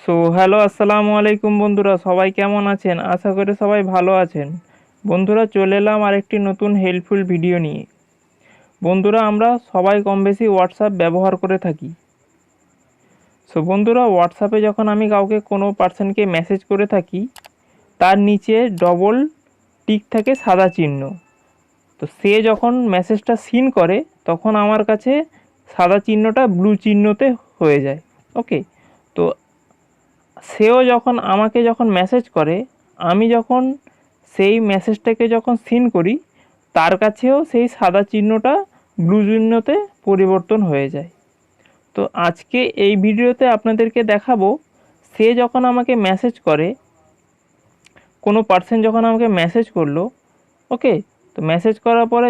Hello আসসালামু আলাইকুম বন্ধুরা, সবাই কেমন আছেন? আশা করি সবাই ভালো আছেন। বন্ধুরা, চলে এলাম আরেকটি নতুন হেল্পফুল ভিডিও নিয়ে। বন্ধুরা, আমরা সবাই কম বেশি হোয়াটসঅ্যাপ ব্যবহার করে থাকি। বন্ধুরা, হোয়াটসঅ্যাপে যখন আমি কাউকে কোনো পার্সনকে মেসেজ করে থাকি, তার নিচে ডবল টিক থাকে, সাদা চিহ্ন। তো সে যখন মেসেজটা সিন করে তখন আমার কাছে সাদা চিহ্নটা ব্লু চিহ্নতে হয়ে যায়। ওকে। তো সেও যখন আমাকে মেসেজ করে, আমি যখন সেই মেসেজটাকে সিন করি, তার কাছেও সেই সাদা চিহ্নটা ব্লু চিহ্নতে পরিবর্তন হয়ে যায়। তো আজকে এই ভিডিওতে আপনাদেরকে দেখাবো, সে যখন আমাকে মেসেজ করে, কোনো পার্সন যখন আমাকে মেসেজ করলো, ওকে, তো মেসেজ করার পরে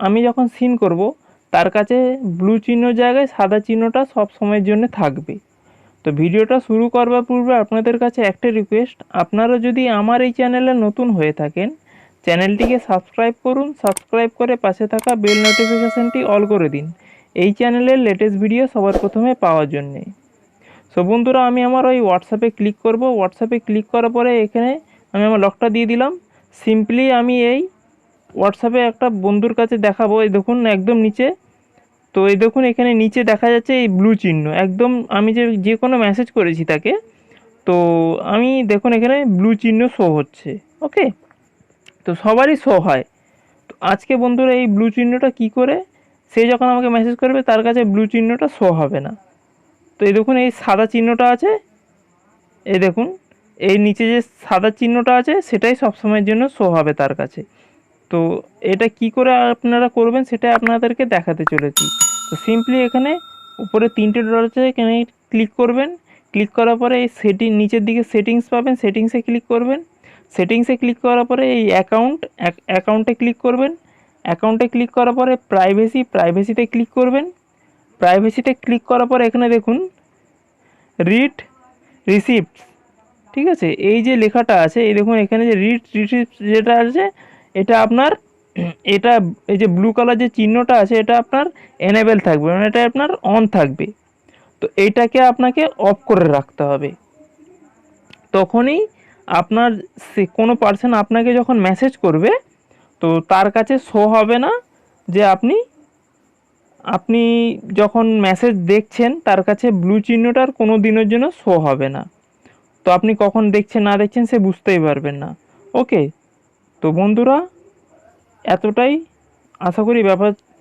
আমি যখন সিন করব, তার কাছে ব্লু চিহ্নর জায়গায় সাদা চিহ্নটা সব সময়ের জন্য থাকবে। তো ভিডিওটা শুরু করবার পূর্বে আপনাদের কাছে একটা রিকোয়েস্ট, আপনারা যদি আমার এই চ্যানেলে নতুন হয়ে থাকেন, চ্যানেলটিকে সাবস্ক্রাইব করুন, সাবস্ক্রাইব করে পাশে থাকা বেল নোটিফিকেশানটি অল করে দিন এই চ্যানেলের লেটেস্ট ভিডিও সবার প্রথমে পাওয়ার জন্যে। বন্ধুরা, আমি আমার ওই হোয়াটসঅ্যাপে ক্লিক করব। হোয়াটসঅ্যাপে ক্লিক করার পরে এখানে আমি আমার লকটা দিয়ে দিলাম। সিম্পলি আমি এই হোয়াটসঅ্যাপে একটা বন্ধুর কাছে দেখাবো। এই দেখুন একদম নিচে, তো এই দেখুন এখানে নিচে দেখা যাচ্ছে এই ব্লু চিহ্ন, একদম আমি যে কোনো মেসেজ করেছি তাকে, তো আমি দেখুন এখানে ব্লু চিহ্ন শো হচ্ছে। ওকে, তো সবারই শো হয়। তো আজকে বন্ধুরা এই ব্লু চিহ্নটা কি করে, সে যখন আমাকে মেসেজ করবে তার কাছে ব্লু চিহ্নটা শো হবে না। তো এই দেখুন এই সাদা চিহ্নটা আছে, এই দেখুন এই নিচে যে সাদা চিহ্নটা আছে সেটাই সবসময়ের জন্য শো হবে তার কাছে। তো এটা কি করে আপনারা করবেন সেটা আপনাদেরকে দেখাতে চলেছি। তো সিম্পলি এখানে উপরে তিনটে ডট আছে, এখানে ক্লিক করবেন। ক্লিক করার পরে এই নিচের দিকে সেটিংস পাবেন, সেটিংসে ক্লিক করবেন। সেটিংসে ক্লিক করার পরে এই অ্যাকাউন্টে ক্লিক করবেন। অ্যাকাউন্টে ক্লিক করার পরে প্রাইভেসিতে ক্লিক করবেন। প্রাইভেসিতে ক্লিক করার পরে এখানে দেখুন রিড রিসিপ্টস, ঠিক আছে, এই যে লেখাটা আছে, এই দেখুন এখানে যে রিড রিসিপ্টস যেটা আছে, এটা আপনার এটা এই যে ব্লু কালার যে চিহ্নটা আছে এটা আপনার এনেবেল থাকবে, মানে এটা আপনার অন থাকবে। তো এইটাকে আপনাকে অফ করে রাখতে হবে। তখনই আপনার কোনো পার্সন আপনাকে যখন মেসেজ করবে, তো তার কাছে শো হবে না যে আপনি আপনি যখন মেসেজ দেখছেন, তার কাছে ব্লু চিহ্নটার কোনো দিনের জন্য শো হবে না। তো আপনি কখন দেখছেন না দেখছেন সে বুঝতেই পারবেন না। ওকে, তো বন্ধুরা এতটাই, আশা করি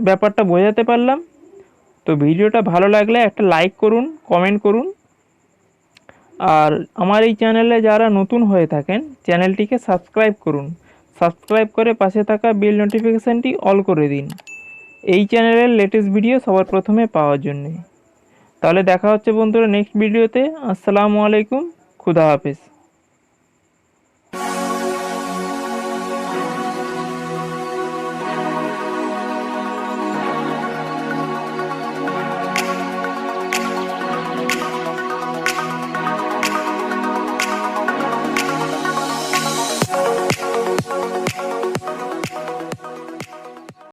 ব্যাপারটা বোঝাতে পারলাম। তো ভিডিওটা ভালো লাগলে একটা লাইক করুন, কমেন্ট করুন। আর আমার এই চ্যানেলে যারা নতুন হয়ে থাকেন, চ্যানেলটিকে সাবস্ক্রাইব করুন। সাবস্ক্রাইব করে পাশে থাকা বেল নোটিফিকেশানটি অল করে দিন এই চ্যানেলের লেটেস্ট ভিডিও সবার প্রথমে পাওয়ার জন্যে। তাহলে দেখা হচ্ছে বন্ধুরা নেক্সট ভিডিওতে। আসসালামু আলাইকুম, খুদা হাফেজ।